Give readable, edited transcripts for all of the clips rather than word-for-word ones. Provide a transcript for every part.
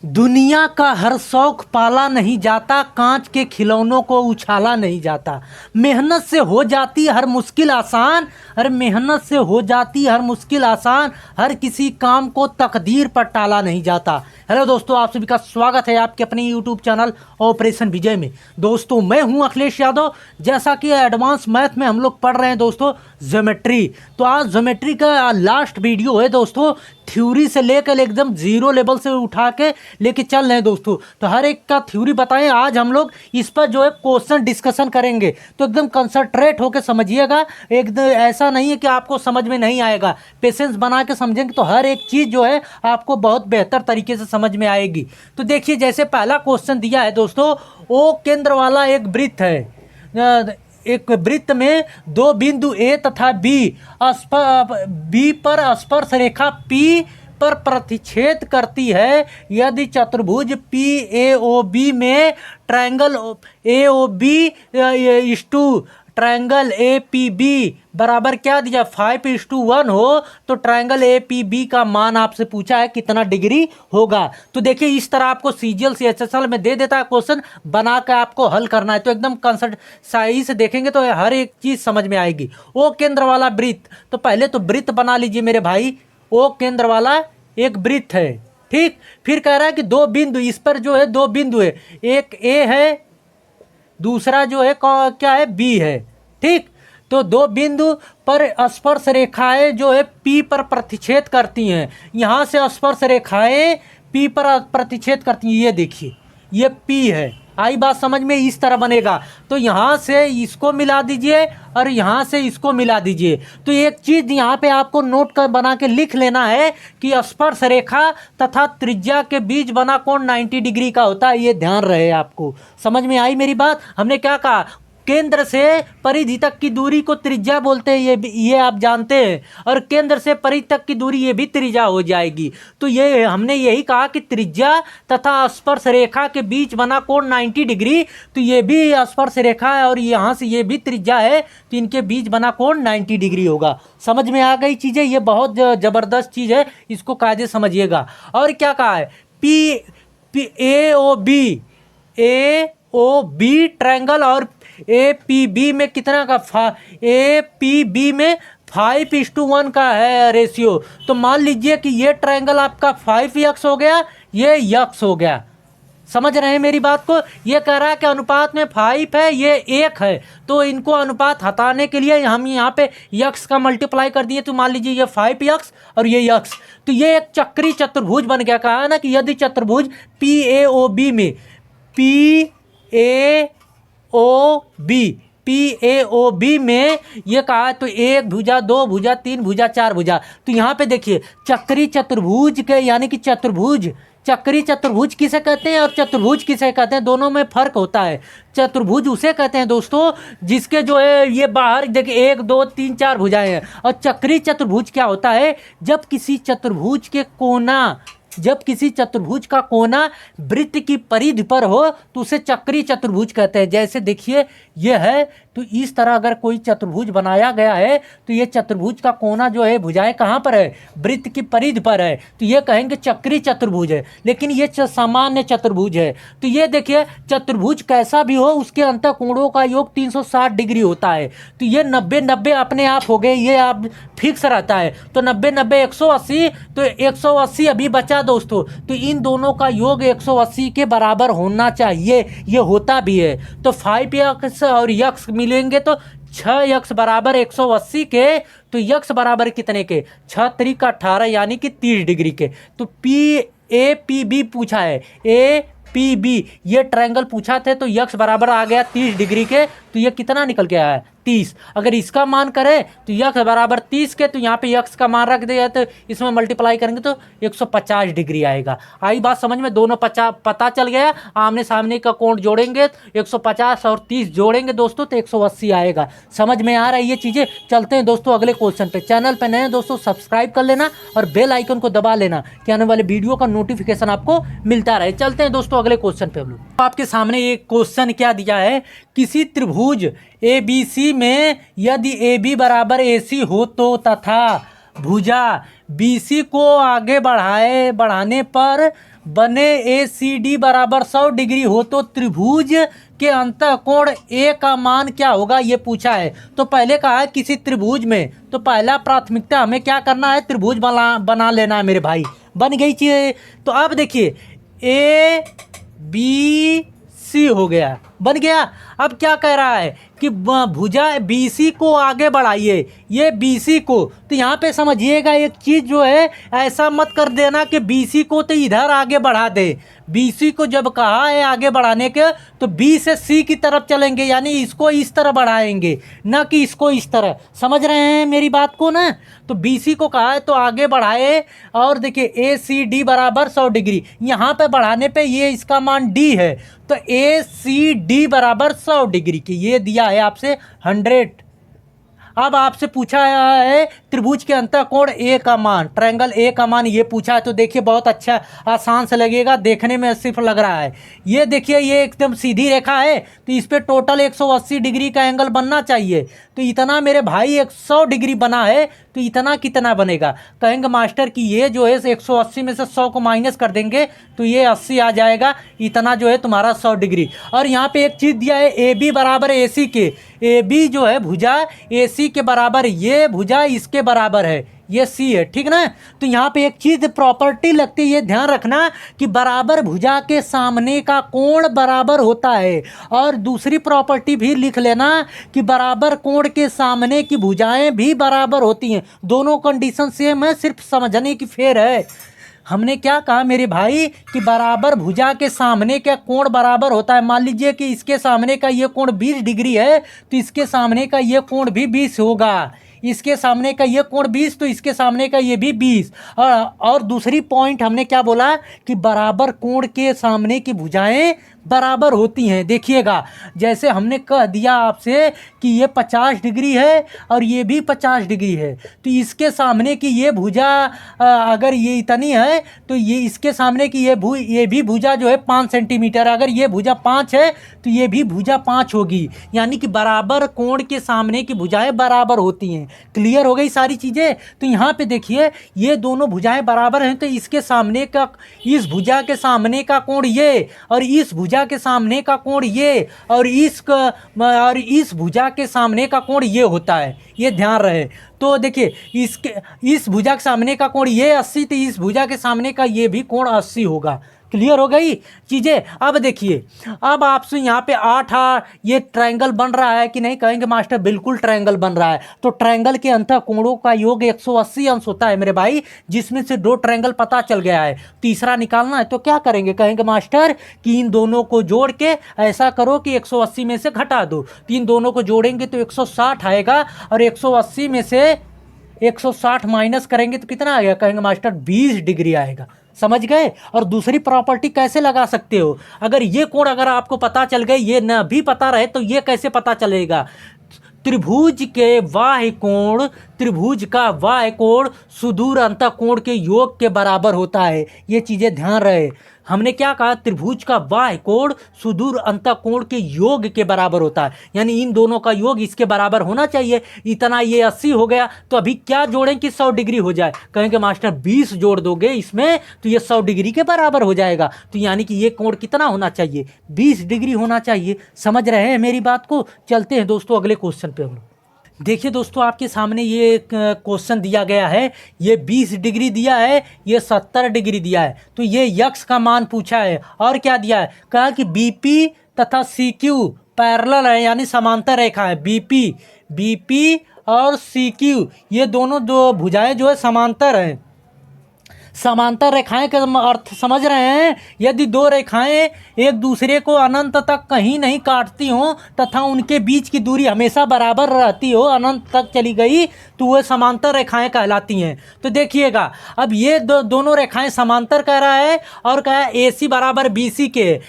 दुनिया का हर शौक पाला नहीं जाता, कांच के खिलौनों को उछाला नहीं जाता। मेहनत से हो जाती हर मुश्किल आसान, अरे मेहनत से हो जाती हर मुश्किल आसान। हर किसी काम को तकदीर पर टाला नहीं जाता। हेलो दोस्तों, आप सभी का स्वागत है आपके अपने यूट्यूब चैनल ऑपरेशन विजय में। दोस्तों मैं हूं अखिलेश यादव। जैसा कि एडवांस मैथ में हम लोग पढ़ रहे हैं दोस्तों ज्योमेट्री, तो आज ज्योमेट्री का लास्ट वीडियो है दोस्तों। थ्योरी से लेकर एकदम जीरो लेवल से उठा के लेके चल रहे हैं दोस्तों। तो हर एक का थ्योरी बताएं। आज हम लोग इस पर जो है क्वेश्चन डिस्कशन करेंगे, तो एकदम कंसंट्रेट होकर समझिएगा। एकदम ऐसा नहीं है कि आपको समझ में नहीं आएगा, पेशेंस बना के समझेंगे तो हर एक चीज़ जो है आपको बहुत बेहतर तरीके से समझ में आएगी। तो देखिए, जैसे पहला क्वेश्चन दिया है दोस्तों, ओ केंद्र वाला एक वृत्त है। एक वृत्त में दो बिंदु ए तथा बी पर स्पर्श रेखा पी पर प्रतिच्छेद करती है। यदि चतुर्भुज पी ए ओ बी में triangle A O B is to triangle A P B बराबर क्या दिया 5:1 हो, तो ट्रायंगल ए पी बी का मान आपसे पूछा है कितना डिग्री होगा। तो देखिए, इस तरह आपको सीजीएल सीएचएसएल में दे देता है क्वेश्चन, बना के आपको हल करना है। तो एकदम कंसर्ट सही से देखेंगे तो हर एक चीज समझ में आएगी। ओ केंद्र वाला वृत्त, तो पहले तो वृत्त बना लीजिए मेरे भाई। ओ केंद्र वाला एक वृत्त है, ठीक। फिर कह रहा है कि दो बिंदु, इस पर जो है दो बिंदु है, एक ए है, दूसरा जो है क्या है, बी है, ठीक। तो दो बिंदु पर स्पर्श रेखाएं जो है पी पर प्रतिच्छेद करती हैं। यहाँ से स्पर्श रेखाएं पी पर प्रतिच्छेद करती हैं। ये देखिए, ये पी है। आई बात समझ में? इस तरह बनेगा। तो यहाँ से इसको मिला दीजिए और यहाँ से इसको मिला दीजिए। तो एक चीज़ यहाँ पे आपको नोट कर बना के लिख लेना है कि स्पर्श रेखा तथा त्रिज्या के बीच बना कोण 90 डिग्री का होता है। ये ध्यान रहे आपको। समझ में आई मेरी बात? हमने क्या कहा, केंद्र से परिधि तक की दूरी को त्रिज्या बोलते हैं, ये आप जानते हैं। और केंद्र से परिधि तक की दूरी ये भी त्रिज्या हो जाएगी। तो ये हमने यही कहा कि त्रिज्या तथा स्पर्श रेखा के बीच बना कोण 90 डिग्री। तो ये भी स्पर्श रेखा है और यहाँ से ये भी त्रिज्या है, तो इनके बीच बना कोण 90 डिग्री होगा। समझ में आ गई चीज़ें? ये बहुत ज़बरदस्त चीज़ है, इसको कायदे समझिएगा। और क्या कहा है, ए ओ बी ट्रायंगल और ए पी बी में कितना का ए पी बी में 5:1 का है रेशियो। तो मान लीजिए कि ये ट्रायंगल आपका 5x हो गया, ये x हो गया। समझ रहे हैं मेरी बात को? ये कह रहा है कि अनुपात में 5 है, ये 1 है। तो इनको अनुपात हटाने के लिए हम यहाँ पे x का मल्टीप्लाई कर दिए। तो मान लीजिए ये 5x और ये x, तो ये एक चक्री चतुर्भुज बन गया। कहा है ना कि यदि चतुर्भुज पी ए ओ बी में पी ए ओ बी में ये कहा तो एक भुजा, दो भुजा, तीन भुजा, चार भुजा। तो यहाँ पे देखिए, चक्री चतुर्भुज के यानी कि चतुर्भुज, चक्री चतुर्भुज किसे कहते हैं और चतुर्भुज किसे कहते हैं, दोनों में फर्क होता है। चतुर्भुज उसे कहते हैं दोस्तों जिसके जो है ये बाहर देखिए 1 2 3 4 भुजाएं हैं। और चक्री चतुर्भुज क्या होता है, जब किसी चतुर्भुज का कोना वृत्त की परिधि पर हो तो उसे चक्री चतुर्भुज कहते हैं। जैसे देखिए ये है, तो इस तरह अगर कोई चतुर्भुज बनाया गया है तो ये चतुर्भुज का कोना जो है, भुजाएं कहाँ पर है, वृत्त की परिधि पर है, तो ये कहेंगे चक्री चतुर्भुज है। लेकिन ये सामान्य चतुर्भुज है। तो ये देखिए, चतुर्भुज कैसा भी हो उसके अंतःकोणों का योग 360 डिग्री होता है। तो ये 90-90 अपने आप हो गए, ये आप फिक्स रहता है। तो 90-90 180, तो 180 अभी बचा दोस्तों। तो इन दोनों का योग 180 के बराबर होना चाहिए, ये होता भी है। तो 5x और x मिलेंगे तो 6x बराबर 180 के, तो x बराबर कितने के, 6 3 का 18 यानी कि 30 डिग्री के। तो ए पी बी पूछा है, ए पी बी ये ट्रायंगल पूछा थे, तो x बराबर आ गया 30 डिग्री के। तो ये कितना निकल के आया है, 30। अगर इसका मान करें तो x बराबर 30 के, तो यहाँ पे x का मान रख दिया तो इसमें मल्टीप्लाई करेंगे तो 150 डिग्री आएगा। आई बात समझ में? दोनों पता चल गया। आमने सामने का कोण जोड़ेंगे 150 और 30 जोड़ेंगे दोस्तों तो 180 आएगा। समझ में आ रहा है ये चीज़ें? चलते हैं दोस्तों अगले क्वेश्चन पे। चैनल पे नए दोस्तों सब्सक्राइब कर लेना और बेल आइकन को दबा लेना कि आने वाले वीडियो का नोटिफिकेशन आपको मिलता रहे। चलते हैं दोस्तों अगले क्वेश्चन पे। हम लोग आपके सामने एक क्वेश्चन क्या दिया है, किसी त्रिभुज ए बी सी में यदि ए बी बराबर ए सी हो तो तथा भुजा बी सी को आगे बढ़ाने पर बने ए सी डी बराबर 100 डिग्री हो तो त्रिभुज के अंतःकोण ए का मान क्या होगा, ये पूछा है। तो पहले कहा है किसी त्रिभुज में, तो पहला प्राथमिकता हमें क्या करना है, त्रिभुज बना लेना है मेरे भाई। बन गई चीज़। तो अब देखिए ए बी सी हो गया, बन गया। अब क्या कह रहा है कि भुजा BC को आगे बढ़ाइए, ये BC को। तो यहाँ पे समझिएगा एक चीज़ जो है, ऐसा मत कर देना कि BC को तो इधर आगे बढ़ा दे। BC को जब कहा है आगे बढ़ाने के, तो B से C की तरफ चलेंगे, यानी इसको इस तरह बढ़ाएंगे, ना कि इसको इस तरह। समझ रहे हैं मेरी बात को ना। तो BC को कहा है तो आगे बढ़ाए, और देखिए ACD बराबर 100 डिग्री, यहाँ पे बढ़ाने पे ये इसका मान D है, तो ACD बराबर 100 डिग्री की, ये दिया है आपसे 100। अब आपसे पूछा है त्रिभुज के अंतःकोण ए का मान, ट्रायंगल ए का मान ये पूछा है। तो देखिए बहुत अच्छा आसान से लगेगा, देखने में सिर्फ लग रहा है। ये देखिए ये एकदम सीधी रेखा है, तो इस पे टोटल 180 डिग्री का एंगल बनना चाहिए। तो इतना मेरे भाई 100 डिग्री बना है, तो इतना कितना बनेगा। कहेंगे मास्टर कि ये जो है 180 में से 100 को माइनस कर देंगे तो ये 80 आ जाएगा, इतना जो है तुम्हारा 100 डिग्री। और यहाँ पे एक चीज़ दिया है ए बी बराबर ए सी के, ए बी जो है भुजा ए सी के बराबर, ये भुजा इसके बराबर है, ये सी है, ठीक ना। तो यहाँ पे एक चीज़ प्रॉपर्टी लगती है, ये ध्यान रखना कि बराबर भुजा के सामने का कोण बराबर होता है। और दूसरी प्रॉपर्टी भी लिख लेना कि बराबर कोण के सामने की भुजाएं भी बराबर होती हैं। दोनों कंडीशन सेम है, सिर्फ समझने की फेर है। हमने क्या कहा मेरे भाई कि बराबर भुजा के सामने का कोण बराबर होता है। मान लीजिए कि इसके सामने का ये कोण 20 डिग्री है, तो इसके सामने का ये कोण भी 20 होगा। इसके सामने का ये कोण 20, तो इसके सामने का ये भी 20। और दूसरी पॉइंट हमने क्या बोला कि बराबर कोण के सामने की भुजाएं बराबर होती हैं। देखिएगा जैसे हमने कह दिया आपसे कि ये 50 डिग्री है और ये भी 50 डिग्री है, तो इसके सामने की ये भुजा अगर ये इतनी है, तो ये इसके सामने की ये भी भुजा जो है 5 सेंटीमीटर, अगर ये भुजा 5 है तो ये भी भुजा 5 होगी। यानी कि बराबर कोण के सामने की भुजाएं बराबर होती हैं। क्लियर हो गई सारी चीज़ें। तो यहाँ पे देखिए ये दोनों भुजाएं बराबर हैं, तो इसके सामने का, इस भुजा के सामने का कोण ये, और इस भुजा के सामने का कोण ये, और इस भुजा के सामने का कोण ये होता है, ये ध्यान रहे। तो देखिए इस भुजा के सामने का कोण ये 80, तो इस भुजा के सामने का ये भी कोण 80 होगा। क्लियर हो गई चीज़ें। अब देखिए अब आपसे यहाँ पे 8 ये ट्रायंगल बन रहा है कि नहीं, कहेंगे मास्टर बिल्कुल ट्रायंगल बन रहा है। तो ट्रायंगल के अंतःकोणों का योग 180 अंश होता है मेरे भाई, जिसमें से 2 ट्रायंगल पता चल गया है, तीसरा निकालना है। तो क्या करेंगे, कहेंगे मास्टर कि इन दोनों को जोड़ के ऐसा करो कि 180 में से घटा दो। तो इन दोनों को जोड़ेंगे तो 160 आएगा, और 180 में से 160 माइनस करेंगे तो कितना आएगा, कहेंगे मास्टर 20 डिग्री आएगा। समझ गए। और दूसरी प्रॉपर्टी कैसे लगा सकते हो, अगर ये कोण अगर आपको पता चल गए, ये न भी पता रहे, तो ये कैसे पता चलेगा। त्रिभुज के बाह्य कोण, त्रिभुज का बाह्य कोण सुदूर अंतःकोण के योग के बराबर होता है। ये चीज़ें ध्यान रहे। हमने क्या कहा, त्रिभुज का बाह्य कोण सुदूर अंतःकोण के योग के बराबर होता है, यानी इन दोनों का योग इसके बराबर होना चाहिए। इतना ये 80 हो गया, तो अभी क्या जोड़ें कि 100 डिग्री हो जाए, कहेंगे मास्टर 20 जोड़ दोगे इसमें तो ये 100 डिग्री के बराबर हो जाएगा। तो यानी कि ये कोण कितना होना चाहिए, 20 डिग्री होना चाहिए। समझ रहे हैं मेरी बात को। चलते हैं दोस्तों अगले क्वेश्चन पे हम लोग। देखिए दोस्तों आपके सामने ये क्वेश्चन दिया गया है, ये 20 डिग्री दिया है, ये 70 डिग्री दिया है। तो ये यक्स का मान पूछा है, और क्या दिया है, कहा कि बीपी तथा सीक्यू पैरेलल है, यानी समांतर रेखा है। बीपी और सीक्यू ये दोनों दो भुजाएं जो है समांतर हैं। समांतर रेखाएं का अर्थ समझ रहे हैं, यदि 2 रेखाएं एक दूसरे को अनंत तक कहीं नहीं काटती हों तथा उनके बीच की दूरी हमेशा बराबर रहती हो, अनंत तक चली गई, तो वह समांतर रेखाएं कहलाती हैं। तो देखिएगा अब ये दोनों रेखाएं समांतर कह रहा है, और कहा है AC बराबर BC के,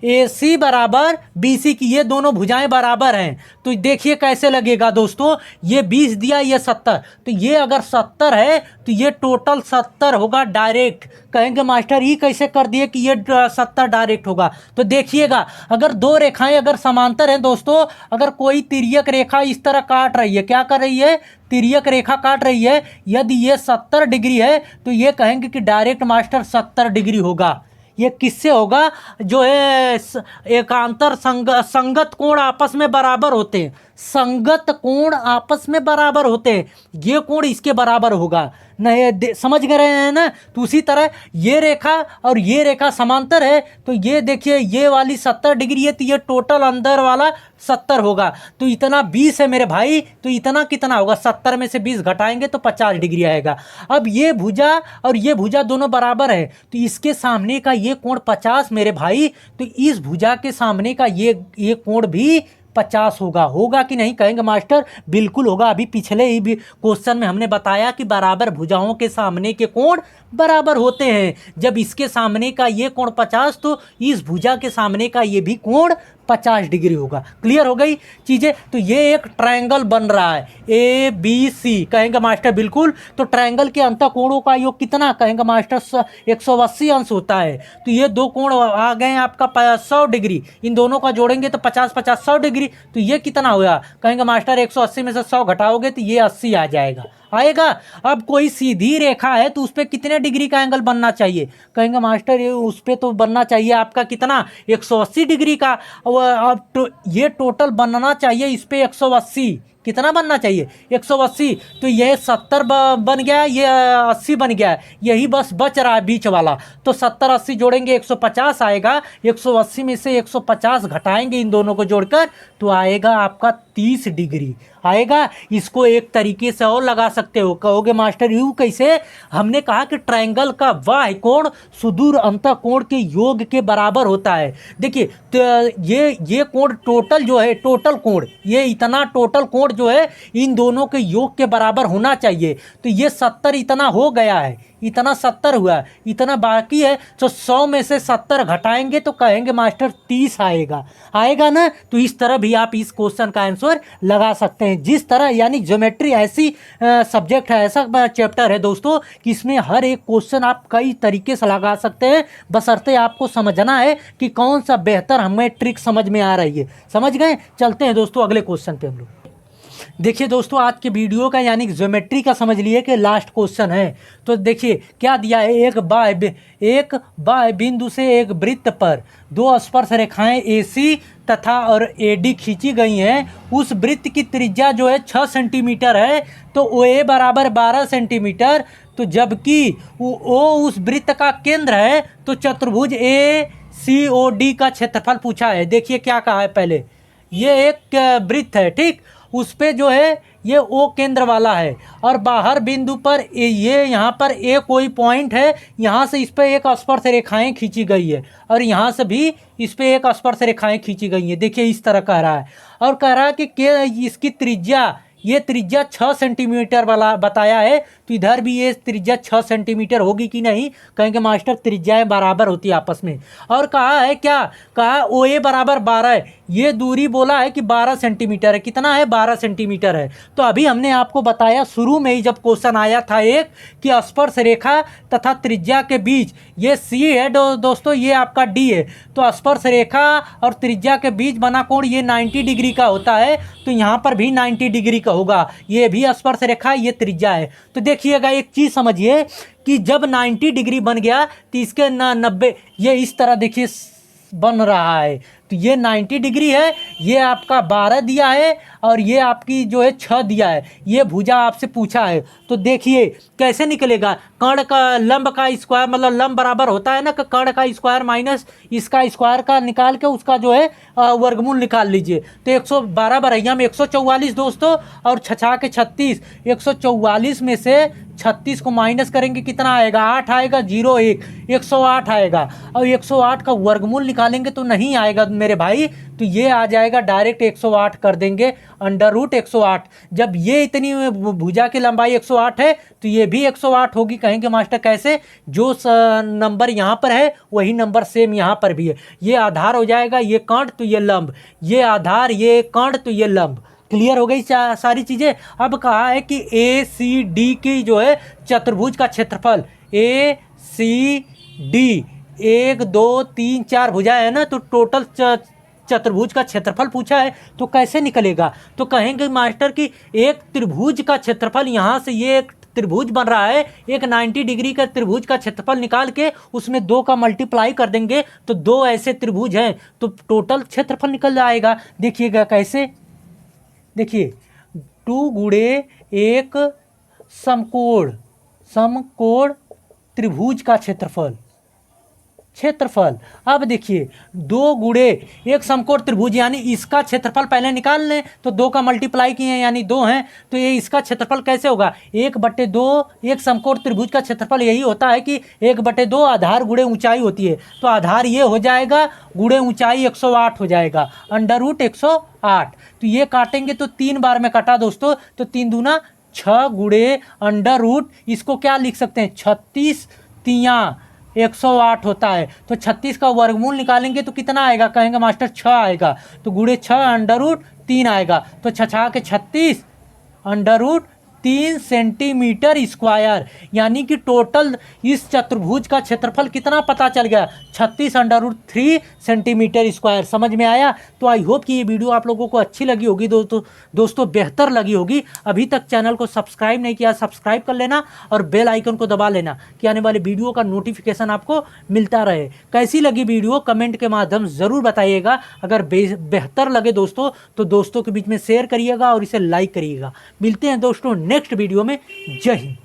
AC बराबर BC की, ये दोनों भुजाएं बराबर हैं, तो देखिए कैसे लगेगा दोस्तों, ये 20 दिया, ये 70, तो ये अगर 70 है तो ये टोटल 70 होगा डायरेक्ट। कहेंगे मास्टर ये कैसे कर दिए कि ये 70 डायरेक्ट होगा, तो देखिएगा अगर दो रेखाएं अगर समांतर हैं दोस्तों, अगर कोई तिर्यक रेखा इस तरह काट रही है, क्या कर रही है, तिर्यक रेखा काट रही है, यदि ये 70 डिग्री है तो ये कहेंगे कि डायरेक्ट मास्टर 70 डिग्री होगा। ये किससे होगा, जो है एकांतर संगत कोण आपस में बराबर होते हैं, संगत कोण आपस में बराबर होते हैं, ये कोण इसके बराबर होगा। नहीं समझ गए हैं ना। तो उसी तरह ये रेखा और ये रेखा समांतर है, तो ये देखिए ये वाली 70 डिग्री है, तो ये टोटल अंदर वाला 70 होगा, तो इतना 20 है मेरे भाई, तो इतना कितना होगा, 70 में से 20 घटाएंगे तो 50 डिग्री आएगा। अब ये भुजा और ये भुजा दोनों बराबर है, तो इसके सामने का ये कोण 50 मेरे भाई, तो इस भुजा के सामने का ये कोण भी 50 होगा कि नहीं, कहेंगे मास्टर बिल्कुल होगा। अभी पिछले ही भी क्वेश्चन में हमने बताया कि बराबर भुजाओं के सामने के कोण बराबर होते हैं। जब इसके सामने का ये कोण 50, तो इस भुजा के सामने का ये भी कोण 50 डिग्री होगा। क्लियर हो गई चीज़ें। तो ये एक ट्रायंगल बन रहा है ABC, कहेंगे मास्टर बिल्कुल। तो ट्रायंगल के अंतःकोणों का योग कितना, कहेंगे मास्टर 180 अंश होता है। तो ये दो कोण आ गए हैं आपका 100 डिग्री, इन दोनों का जोड़ेंगे तो 50-50 100 डिग्री, तो ये कितना होगा, कहेंगे मास्टर 180 में से 100 घटाओगे तो ये 80 आ जाएगा। अब कोई सीधी रेखा है तो उस पर कितने डिग्री का एंगल बनना चाहिए, कहेंगे मास्टर ये उस पर तो बनना चाहिए आपका कितना, 180 डिग्री का। अब ये टोटल बनना चाहिए इस पर 180, कितना बनना चाहिए 180, तो ये 70 बन गया, ये 80 बन गया, यही बस बच रहा है बीच वाला। तो 70-80 जोड़ेंगे 150 आएगा, 180 में से 150 घटाएंगे इन दोनों को जोड़कर, तो आएगा आपका 30 डिग्री आएगा। इसको एक तरीके से और लगा सकते हो, कहोगे मास्टर यूँ कैसे, हमने कहा कि ट्रायंगल का बाह्य कोण सुदूर अंतःकोण के योग के बराबर होता है। देखिए तो ये कोण टोटल जो है, टोटल कोण, ये इतना टोटल कोण जो है इन दोनों के योग के बराबर होना चाहिए। तो ये 70 इतना हो गया है, इतना 70 हुआ, इतना बाकी है, तो 100 में से 70 घटाएंगे तो कहेंगे मास्टर 30 आएगा ना। तो इस तरह भी आप इस क्वेश्चन का आंसर लगा सकते हैं। जिस तरह यानी ज्योमेट्री ऐसी सब्जेक्ट है, ऐसा चैप्टर है दोस्तों कि इसमें हर एक क्वेश्चन आप कई तरीके से लगा सकते हैं, बशर्ते आपको समझना है कि कौन सा बेहतर हमें ट्रिक समझ में आ रही है। समझ गए। चलते हैं दोस्तों अगले क्वेश्चन पे हम लोग। देखिए दोस्तों आज के वीडियो का यानी ज्योमेट्री का समझ लिए कि लास्ट क्वेश्चन है। तो देखिए क्या दिया है, एक बाह्य बिंदु से एक वृत्त पर दो स्पर्श रेखाएं AC तथा और AD खींची गई हैं। उस वृत्त की त्रिज्या जो है 6 सेंटीमीटर है, तो OA बराबर 12 सेंटीमीटर, तो जबकि O उस वृत्त का केंद्र है, तो चतुर्भुज ACOD का क्षेत्रफल पूछा है। देखिए क्या कहा है, पहले ये एक वृत्त है, ठीक, उस पे जो है ये O केंद्र वाला है, और बाहर बिंदु पर ये यहाँ पर A कोई पॉइंट है, यहाँ से इस पर एक स्पर्श रेखाएं खींची गई है, और यहाँ से भी इस पे एक स्पर्श रेखाएं खींची गई है। देखिए इस तरह कह रहा है, और कह रहा है कि इसकी त्रिज्या, ये त्रिज्या 6 सेंटीमीटर वाला बताया है, तो इधर भी ये त्रिज्या 6 सेंटीमीटर होगी कि नहीं, कहेंगे मास्टर त्रिज्याएं बराबर होती है आपस में। और कहा है क्या, कहा OA बराबर 12 है, ये दूरी बोला है कि 12 सेंटीमीटर है, कितना है 12 सेंटीमीटर है। तो अभी हमने आपको बताया शुरू में ही जब क्वेश्चन आया था एक, कि स्पर्श रेखा तथा त्रिज्या के बीच ये C है दोस्तों, ये आपका D है, तो स्पर्श रेखा और त्रिज्या के बीच बना कोण ये 90 डिग्री का होता है, तो यहाँ पर भी 90 डिग्री का होगा, ये भी स्पर्श रेखा, ये त्रिज्या है। तो देखिएगा एक चीज़ समझिए कि जब 90 डिग्री बन गया तो इसके 90, ये इस तरह देखिए बन रहा है, तो ये 90 डिग्री है, ये आपका 12 दिया है, और ये आपकी जो है 6 दिया है, ये भुजा आपसे पूछा है। तो देखिए कैसे निकलेगा, कर्ण का लंब का स्क्वायर, मतलब लंब बराबर होता है ना कि कर्ण का स्क्वायर माइनस इसका स्क्वायर का निकाल के उसका जो है वर्गमूल निकाल लीजिए। तो 112 बरैया में 144 दोस्तों, और छछा के 36, 144 में से 36 को माइनस करेंगे कितना आएगा, 8 आएगा, 0 1, 108 आएगा, और 108 का वर्गमूल निकालेंगे तो नहीं आएगा मेरे भाई, तो ये आ जाएगा डायरेक्ट 108 कर देंगे, अंडर रूट 108। जब ये इतनी भुजा की लंबाई 108 है तो ये भी 108 होगी। कहेंगे मास्टर कैसे? जो नंबर यहाँ पर है वही नंबर सेम यहाँ पर भी है। ये आधार हो जाएगा, ये कांट तो ये लंब, ये आधार, ये कांट तो ये लंब। क्लियर हो गई सारी चीज़ें। अब कहा है कि ए सी डी की जो है चतुर्भुज का क्षेत्रफल, ए सी डी 1 2 3 4 भुजाएं है ना, तो टोटल चतुर्भुज का क्षेत्रफल पूछा है तो कैसे निकलेगा? तो कहेंगे मास्टर कि एक त्रिभुज का क्षेत्रफल, यहाँ से ये एक त्रिभुज बन रहा है, एक 90 डिग्री का त्रिभुज का क्षेत्रफल निकाल के उसमें 2 का मल्टीप्लाई कर देंगे तो 2 ऐसे त्रिभुज हैं तो टोटल क्षेत्रफल निकल जाएगा। देखिएगा कैसे, देखिए 2 गुणे एक समकोण त्रिभुज का क्षेत्रफल। अब देखिए 2 गुणे एक समकोण त्रिभुज, यानी इसका क्षेत्रफल पहले निकाल लें तो 2 का मल्टीप्लाई किए यानी 2 हैं, तो ये इसका क्षेत्रफल कैसे होगा? 1/2। एक समकोण त्रिभुज का क्षेत्रफल यही होता है कि 1/2 आधार गुणे ऊंचाई होती है, तो आधार ये हो जाएगा गुणे ऊंचाई 108 हो जाएगा, अंडर रूट 108। तो ये काटेंगे तो 3 बार में कटा दोस्तों, तो 3 दूना 6 गुणे अंडर रूट, इसको क्या लिख सकते हैं? 36 तियाँ 108 होता है। तो 36 का वर्गमूल निकालेंगे तो कितना आएगा? कहेंगे मास्टर 6 आएगा, तो गुणे 6 अंडर रूट 3 आएगा, तो 6 के 36 अंडर रूट 3 सेंटीमीटर स्क्वायर। यानी कि टोटल इस चतुर्भुज का क्षेत्रफल कितना पता चल गया? 36 अंडर रूट 3 सेंटीमीटर स्क्वायर। समझ में आया? तो आई होप कि ये वीडियो आप लोगों को अच्छी लगी होगी दोस्तों बेहतर लगी होगी। अभी तक चैनल को सब्सक्राइब नहीं किया, सब्सक्राइब कर लेना और बेल आइकन को दबा लेना कि आने वाले वीडियो का नोटिफिकेशन आपको मिलता रहे। कैसी लगी वीडियो कमेंट के माध्यम ज़रूर बताइएगा। अगर बेहतर लगे दोस्तों तो दोस्तों के बीच में शेयर करिएगा और इसे लाइक करिएगा। मिलते हैं दोस्तों नेक्स्ट वीडियो में। जय हिंद।